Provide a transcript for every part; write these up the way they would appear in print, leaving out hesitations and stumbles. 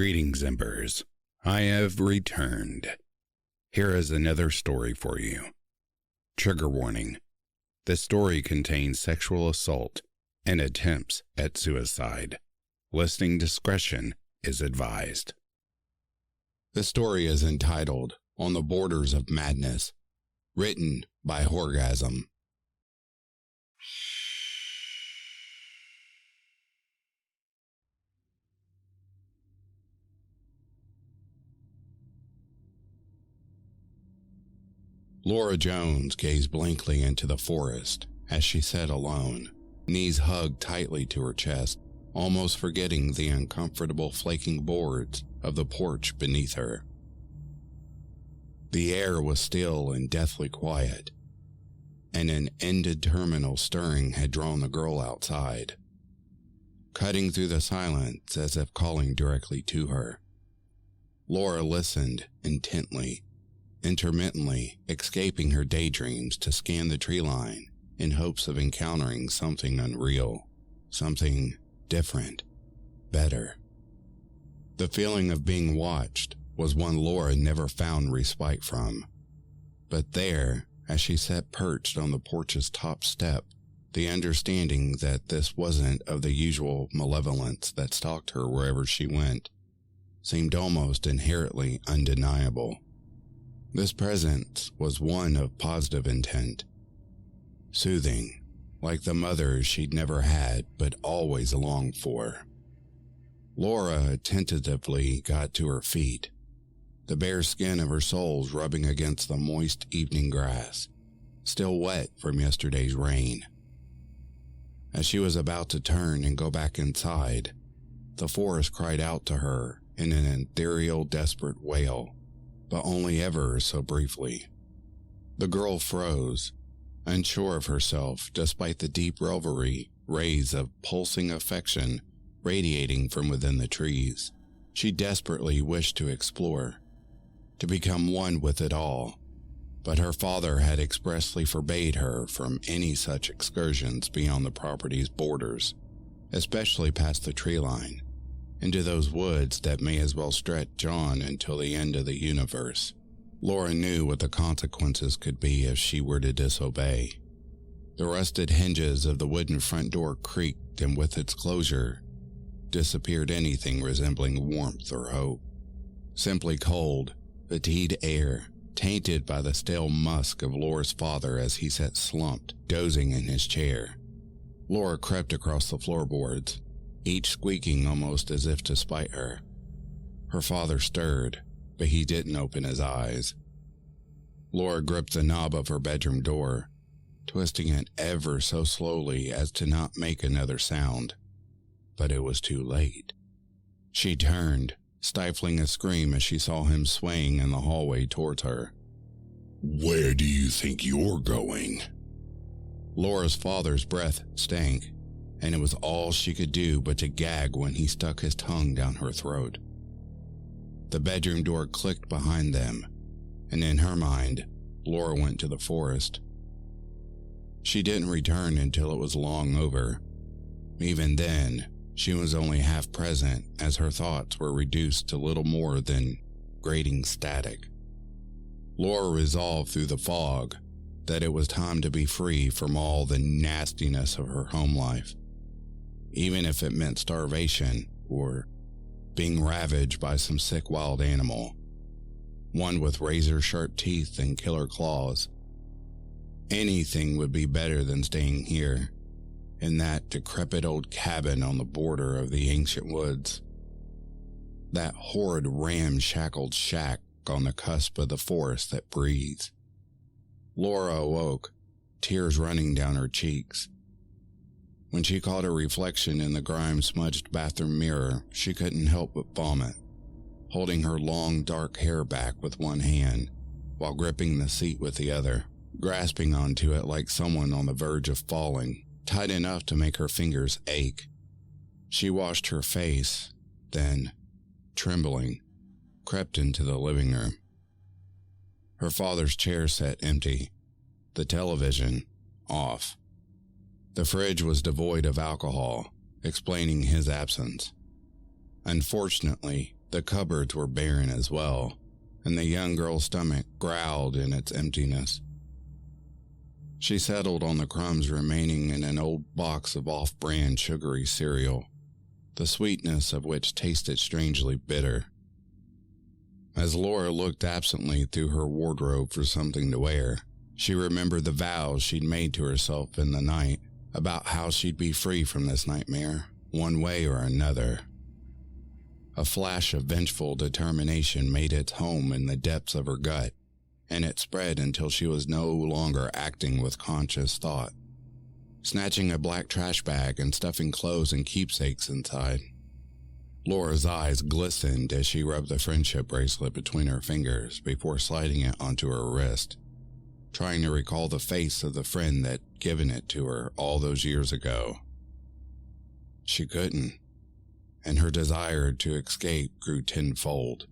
Greetings, Embers. I have returned. Here is another story for you. Trigger warning. This story contains sexual assault and attempts at suicide. Listening discretion is advised. The story is entitled On the Borders of Madness, written by Horrgasm. Laura Jones gazed blankly into the forest as she sat alone, knees hugged tightly to her chest, almost forgetting the uncomfortable flaking boards of the porch beneath her. The air was still and deathly quiet, and an indeterminate stirring had drawn the girl outside, cutting through the silence as if calling directly to her. Laura listened intently, intermittently escaping her daydreams to scan the tree line in hopes of encountering something unreal, something different, better. The feeling of being watched was one Laura never found respite from. But there, as she sat perched on the porch's top step, the understanding that this wasn't of the usual malevolence that stalked her wherever she went seemed almost inherently undeniable. This presence was one of positive intent, soothing, like the mother she'd never had but always longed for. Laura tentatively got to her feet, the bare skin of her soles rubbing against the moist evening grass, still wet from yesterday's rain. As she was about to turn and go back inside, the forest cried out to her in an ethereal, desperate wail, but only ever so briefly. The girl froze, unsure of herself despite the deep revelry rays of pulsing affection radiating from within the trees. She desperately wished to explore, to become one with it all, but her father had expressly forbade her from any such excursions beyond the property's borders, especially past the tree line, into those woods that may as well stretch on until the end of the universe. Laura knew what the consequences could be if she were to disobey. The rusted hinges of the wooden front door creaked, and with its closure, disappeared anything resembling warmth or hope. Simply cold, fatigued air, tainted by the stale musk of Laura's father as he sat slumped, dozing in his chair. Laura crept across the floorboards, each squeaking almost as if to spite her. Her father stirred, but he didn't open his eyes. Laura gripped the knob of her bedroom door, twisting it ever so slowly as to not make another sound. But it was too late. She turned, stifling a scream as she saw him swaying in the hallway towards her. "Where do you think you're going?" Laura's father's breath stank, and it was all she could do but to gag when he stuck his tongue down her throat. The bedroom door clicked behind them, and in her mind, Laura went to the forest. She didn't return until it was long over. Even then, she was only half present as her thoughts were reduced to little more than grating static. Laura resolved through the fog that it was time to be free from all the nastiness of her home life, even if it meant starvation or being ravaged by some sick wild animal, one with razor-sharp teeth and killer claws. Anything would be better than staying here, in that decrepit old cabin on the border of the ancient woods. That horrid ramshackled shack on the cusp of the forest that breathes. Laura awoke, tears running down her cheeks. When she caught her reflection in the grime-smudged bathroom mirror, she couldn't help but vomit, holding her long dark hair back with one hand, while gripping the seat with the other, grasping onto it like someone on the verge of falling, tight enough to make her fingers ache. She washed her face, then, trembling, crept into the living room. Her father's chair sat empty, the television off. The fridge was devoid of alcohol, explaining his absence. Unfortunately, The cupboards were barren as well, and the young girl's stomach growled in its emptiness. She settled on the crumbs remaining in an old box of off-brand sugary cereal, the sweetness of which tasted strangely bitter. As Laura looked absently through her wardrobe for something to wear, she remembered the vows she'd made to herself in the night about how she'd be free from this nightmare, one way or another. A flash of vengeful determination made its home in the depths of her gut, and it spread until she was no longer acting with conscious thought. Snatching a black trash bag and stuffing clothes and keepsakes inside. Laura's eyes glistened as she rubbed the friendship bracelet between her fingers before sliding it onto her wrist, trying to recall the face of the friend that had given it to her all those years ago. She couldn't, and her desire to escape grew tenfold.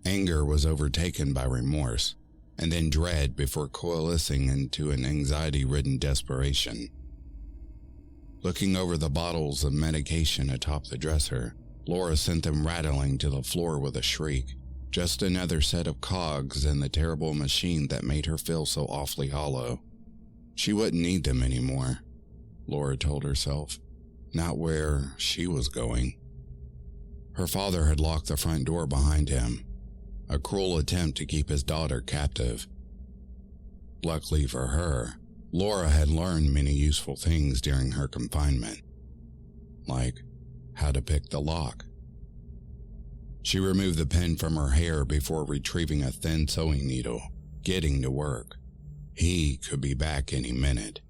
Anger was overtaken by remorse, and then dread before coalescing into an anxiety-ridden desperation. Looking over the bottles of medication atop the dresser, Laura sent them rattling to the floor with a shriek. Just another set of cogs in the terrible machine that made her feel so awfully hollow. She wouldn't need them anymore, Laura told herself. Not where she was going. Her father had locked the front door behind him, a cruel attempt to keep his daughter captive. Luckily for her, Laura had learned many useful things during her confinement, like how to pick the lock. She removed the pin from her hair before retrieving a thin sewing needle, getting to work. He could be back any minute.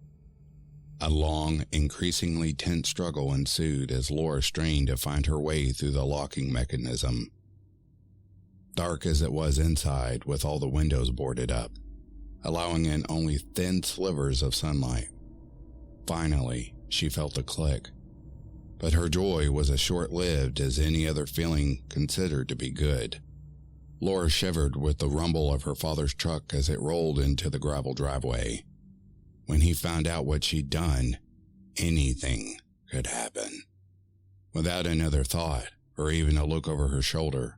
A long, increasingly tense struggle ensued as Laura strained to find her way through the locking mechanism. Dark as it was inside, with all the windows boarded up, allowing in only thin slivers of sunlight. Finally, she felt a click. But her joy was as short-lived as any other feeling considered to be good. Laura shivered with the rumble of her father's truck as it rolled into the gravel driveway. When he found out what she'd done, anything could happen. Without another thought, or even a look over her shoulder,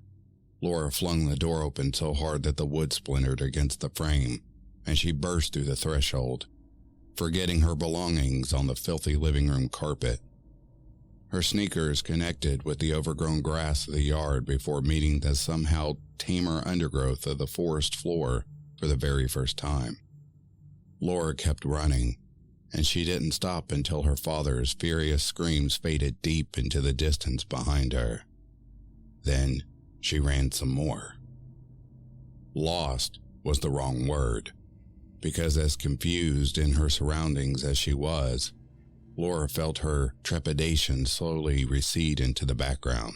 Laura flung the door open so hard that the wood splintered against the frame, and she burst through the threshold, forgetting her belongings on the filthy living room carpet. Her sneakers connected with the overgrown grass of the yard before meeting the somehow tamer undergrowth of the forest floor for the very first time. Laura kept running, and she didn't stop until her father's furious screams faded deep into the distance behind her. Then she ran some more. Lost was the wrong word, because as confused in her surroundings as she was, Laura felt her trepidation slowly recede into the background.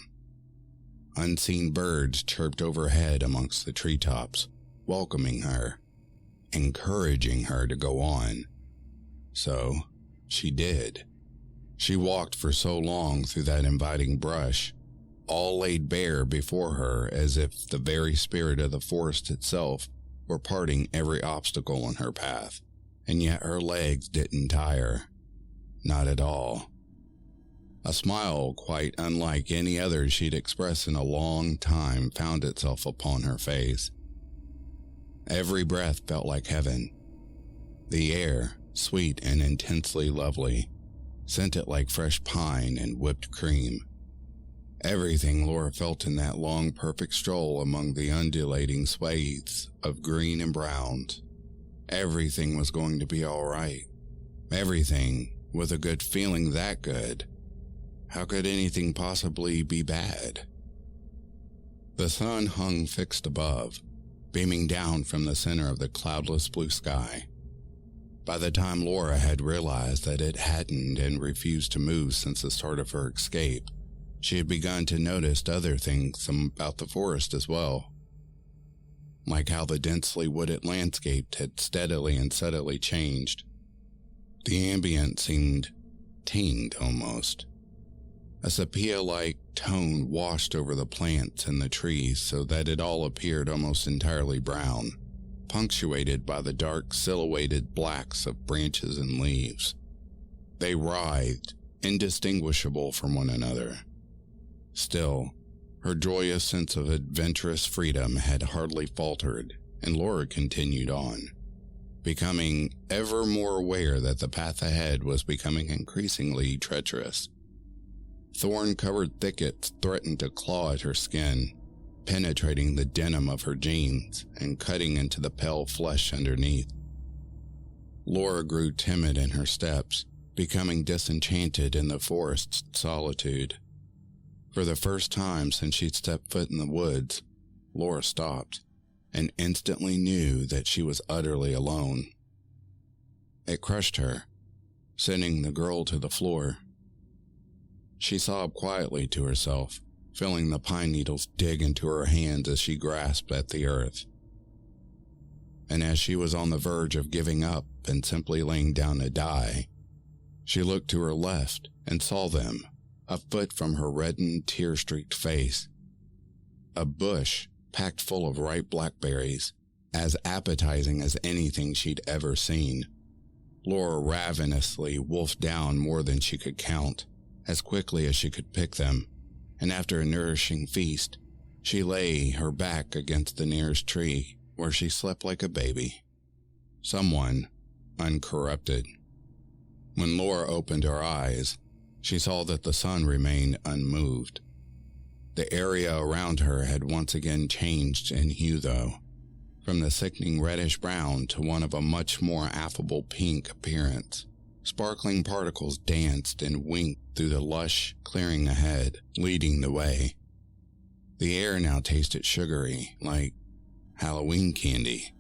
Unseen birds chirped overhead amongst the treetops, welcoming her, encouraging her to go on. So she did. She walked for so long through that inviting brush, all laid bare before her as if the very spirit of the forest itself were parting every obstacle in her path, and yet her legs didn't tire. Not at all. A smile quite unlike any other she'd expressed in a long time found itself upon her face. Every breath felt like heaven. The air, sweet and intensely lovely, scented like fresh pine and whipped cream. Everything Laura felt in that long, perfect stroll among the undulating swathes of green and browns. Everything was going to be all right. Everything with a good feeling that good. How could anything possibly be bad? The sun hung fixed above, beaming down from the center of the cloudless blue sky. By the time Laura had realized that it hadn't and refused to move since the start of her escape, she had begun to notice other things about the forest as well. Like how the densely wooded landscape had steadily and subtly changed. The ambient seemed tinged almost. A sepia-like tone washed over the plants and the trees so that it all appeared almost entirely brown, punctuated by the dark silhouetted blacks of branches and leaves. They writhed, indistinguishable from one another. Still, Her joyous sense of adventurous freedom had hardly faltered, and Laura continued on, becoming ever more aware that the path ahead was becoming increasingly treacherous. Thorn-covered thickets threatened to claw at her skin, penetrating the denim of her jeans and cutting into the pale flesh underneath. Laura grew timid in her steps, becoming disenchanted in the forest's solitude. For the first time since she'd stepped foot in the woods, Laura stopped and instantly knew that she was utterly alone. It crushed her, sending the girl to the floor. She sobbed quietly to herself, feeling the pine needles dig into her hands as she grasped at the earth. And as she was on the verge of giving up and simply laying down to die, she looked to her left and saw them, a foot from her reddened, tear-streaked face. A bush packed full of ripe blackberries, as appetizing as anything she'd ever seen. Laura ravenously wolfed down more than she could count, as quickly as she could pick them, and after a nourishing feast, she lay her back against the nearest tree, where she slept like a baby. Someone uncorrupted. When Laura opened her eyes, she saw that the sun remained unmoved. The area around her had once again changed in hue, though, from the sickening reddish-brown to one of a much more affable pink appearance. Sparkling particles danced and winked through the lush clearing ahead, leading the way. The air now tasted sugary, like Halloween candy.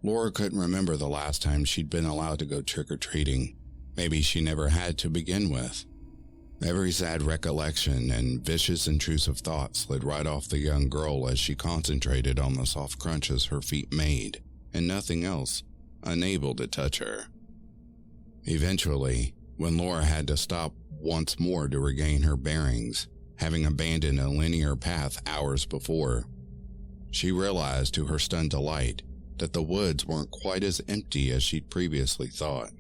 Laura couldn't remember the last time she'd been allowed to go trick-or-treating. Maybe she never had to begin with. Every sad recollection and vicious intrusive thought slid right off the young girl as she concentrated on the soft crunches her feet made, and nothing else, unable to touch her. Eventually, when Laura had to stop once more to regain her bearings, having abandoned a linear path hours before, she realized to her stunned delight that the woods weren't quite as empty as she'd previously thought.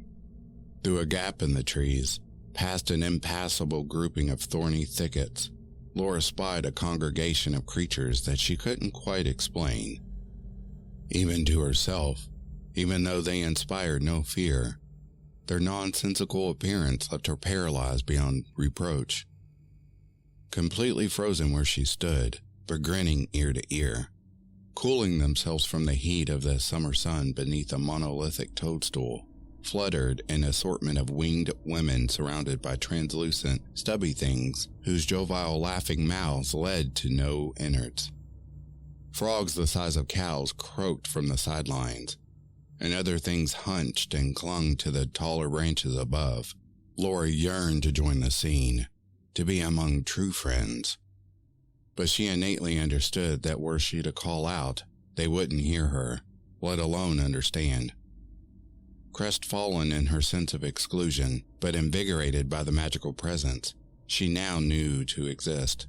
Through a gap in the trees, past an impassable grouping of thorny thickets, Laura spied a congregation of creatures that she couldn't quite explain. Even to herself, even though they inspired no fear, their nonsensical appearance left her paralyzed beyond reproach. Completely frozen where she stood, but grinning ear to ear, cooling themselves from the heat of the summer sun beneath a monolithic toadstool, fluttered an assortment of winged women surrounded by translucent, stubby things whose jovial laughing mouths led to no innards. Frogs the size of cows croaked from the sidelines, and other things hunched and clung to the taller branches above. Laura yearned to join the scene, to be among true friends. But she innately understood that were she to call out, they wouldn't hear her, let alone understand. Crestfallen in her sense of exclusion, but invigorated by the magical presence she now knew to exist,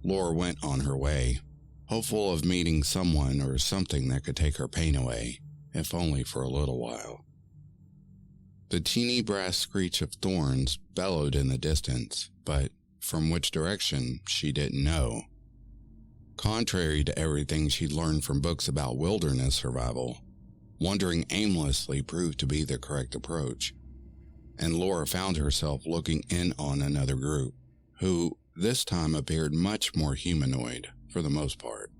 Laura went on her way, hopeful of meeting someone or something that could take her pain away, if only for a little while. The teeny brass screech of thorns bellowed in the distance, but from which direction she didn't know. Contrary to everything she'd learned from books about wilderness survival, wandering aimlessly proved to be the correct approach, and Laura found herself looking in on another group, who this time appeared much more humanoid for the most part.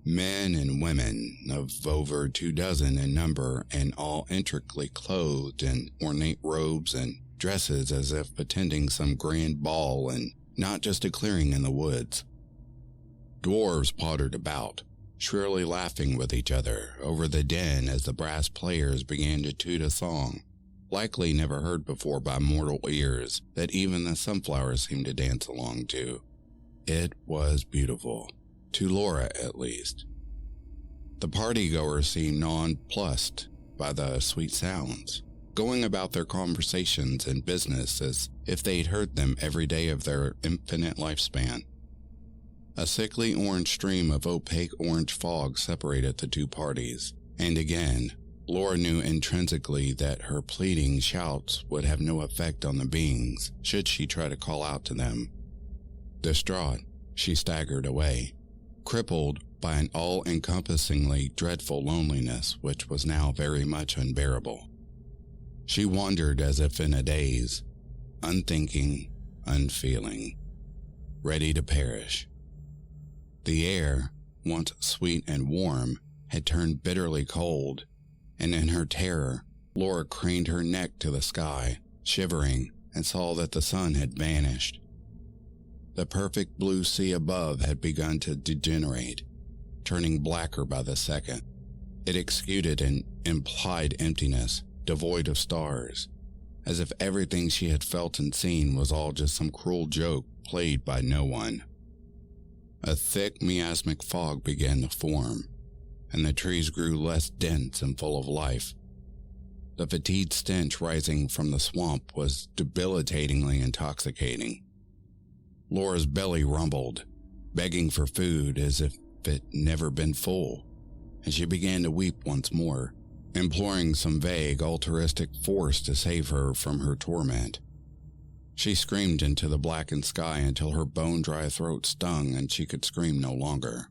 Men and women of over 24 in number, and all intricately clothed in ornate robes and dresses as if attending some grand ball and not just a clearing in the woods. Dwarves pottered about, shrilly laughing with each other over the din as the brass players began to toot a song, likely never heard before by mortal ears, that even the sunflowers seemed to dance along to. It was beautiful, to Laura at least. The partygoers seemed nonplussed by the sweet sounds, going about their conversations and business as if they'd heard them every day of their infinite lifespan. A sickly orange stream of opaque orange fog separated the two parties, and again, Laura knew intrinsically that her pleading shouts would have no effect on the beings should she try to call out to them. Distraught, she staggered away, crippled by an all-encompassingly dreadful loneliness which was now very much unbearable. She wandered as if in a daze, unthinking, unfeeling, ready to perish. The air, once sweet and warm, had turned bitterly cold, and in her terror, Laura craned her neck to the sky, shivering, and saw that the sun had vanished. The perfect blue sea above had begun to degenerate, turning blacker by the second. It exuded an implied emptiness, devoid of stars, as if everything she had felt and seen was all just some cruel joke played by no one. A thick miasmic fog began to form, and the trees grew less dense and full of life. The fetid stench rising from the swamp was debilitatingly intoxicating. Laura's belly rumbled, begging for food as if it never been full, and she began to weep once more, imploring some vague, altruistic force to save her from her torment. She screamed into the blackened sky until her bone-dry throat stung and she could scream no longer.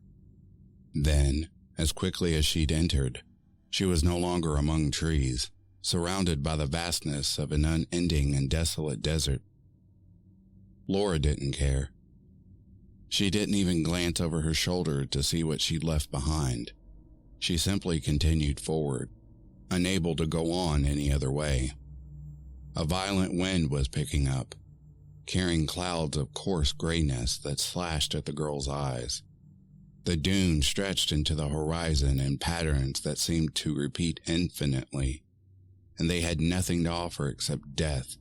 Then, as quickly as she'd entered, she was no longer among trees, surrounded by the vastness of an unending and desolate desert. Laura didn't care. She didn't even glance over her shoulder to see what she'd left behind. She simply continued forward, unable to go on any other way. A violent wind was picking up, carrying clouds of coarse grayness that slashed at the girl's eyes. The dunes stretched into the horizon in patterns that seemed to repeat infinitely, and they had nothing to offer except death,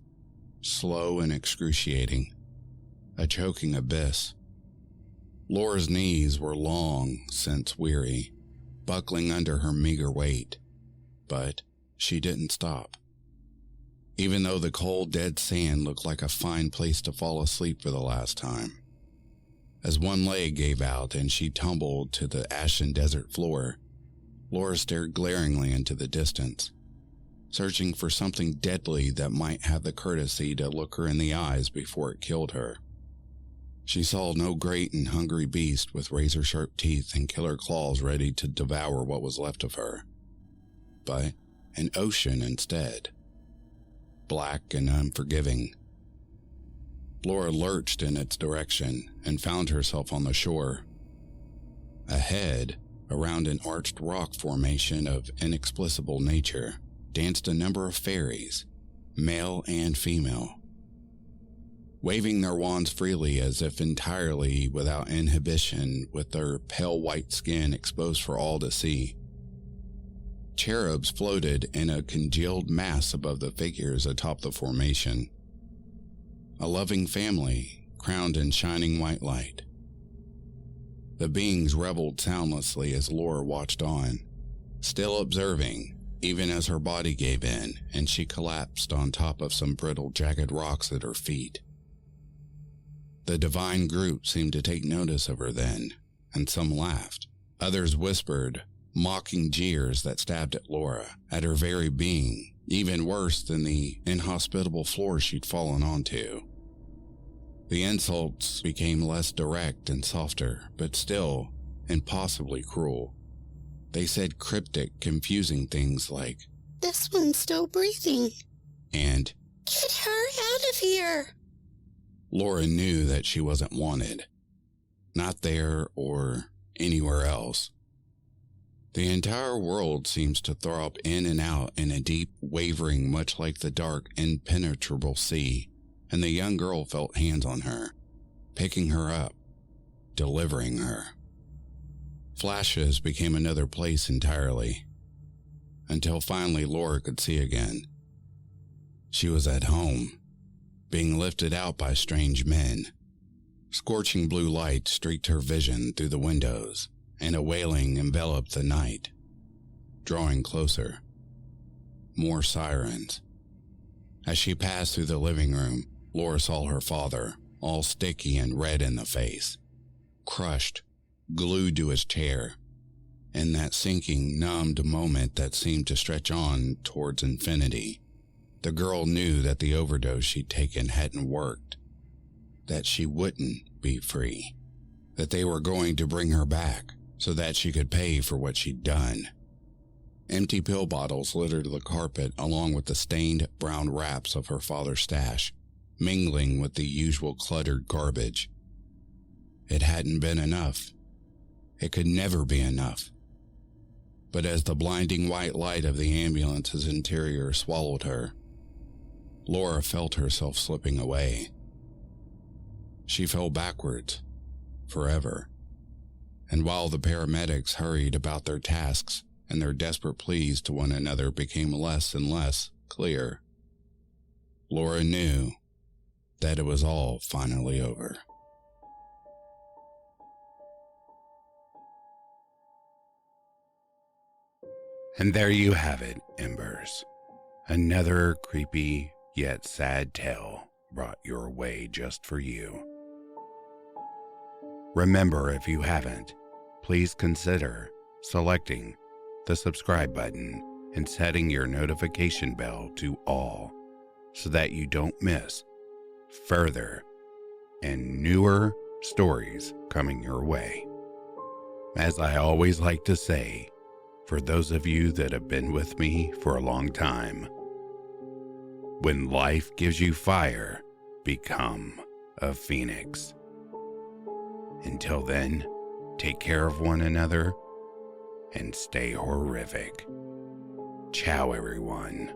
slow and excruciating, a choking abyss. Laura's knees were long since weary, buckling under her meager weight, but she didn't stop. Even though the cold, dead sand looked like a fine place to fall asleep for the last time. As one leg gave out and she tumbled to the ashen desert floor, Laura stared glaringly into the distance, searching for something deadly that might have the courtesy to look her in the eyes before it killed her. She saw no great and hungry beast with razor-sharp teeth and killer claws ready to devour what was left of her, but an ocean instead, black and unforgiving. Laura lurched in its direction and found herself on the shore. Ahead, around an arched rock formation of inexplicable nature, danced a number of fairies, male and female, waving their wands freely as if entirely without inhibition, with their pale white skin exposed for all to see. Cherubs floated in a congealed mass above the figures atop the formation. A loving family, crowned in shining white light. The beings reveled soundlessly as Laura watched on, still observing, even as her body gave in and she collapsed on top of some brittle, jagged rocks at her feet. The divine group seemed to take notice of her then, and some laughed. Others whispered, mocking jeers that stabbed at Laura, at her very being, even worse than the inhospitable floor she'd fallen onto. The insults became less direct and softer, but still impossibly cruel. They said cryptic, confusing things like, "This one's still breathing," and "Get her out of here." Laura knew that she wasn't wanted. Not there or anywhere else. The entire world seems to throb in and out in a deep wavering, much like the dark, impenetrable sea, and the young girl felt hands on her, picking her up, delivering her. Flashes became another place entirely, until finally Laura could see again. She was at home, being lifted out by strange men. Scorching blue light streaked her vision through the windows, and a wailing enveloped the night, drawing closer. More sirens. As she passed through the living room, Laura saw her father, all sticky and red in the face, crushed, glued to his chair, in that sinking, numbed moment that seemed to stretch on towards infinity. The girl knew that the overdose she'd taken hadn't worked, that she wouldn't be free, that they were going to bring her back so that she could pay for what she'd done. Empty pill bottles littered the carpet along with the stained brown wraps of her father's stash, mingling with the usual cluttered garbage. It hadn't been enough. It could never be enough. But as the blinding white light of the ambulance's interior swallowed her, Laura felt herself slipping away. She fell backwards, forever. And while the paramedics hurried about their tasks and their desperate pleas to one another became less and less clear, Laura knew that it was all finally over. And there you have it, Embers. Another creepy yet sad tale brought your way just for you. Remember, if you haven't, please consider selecting the subscribe button and setting your notification bell to all so that you don't miss further and newer stories coming your way. As I always like to say, for those of you that have been with me for a long time, when life gives you fire, become a phoenix. Until then, take care of one another and stay horrific. Ciao, everyone.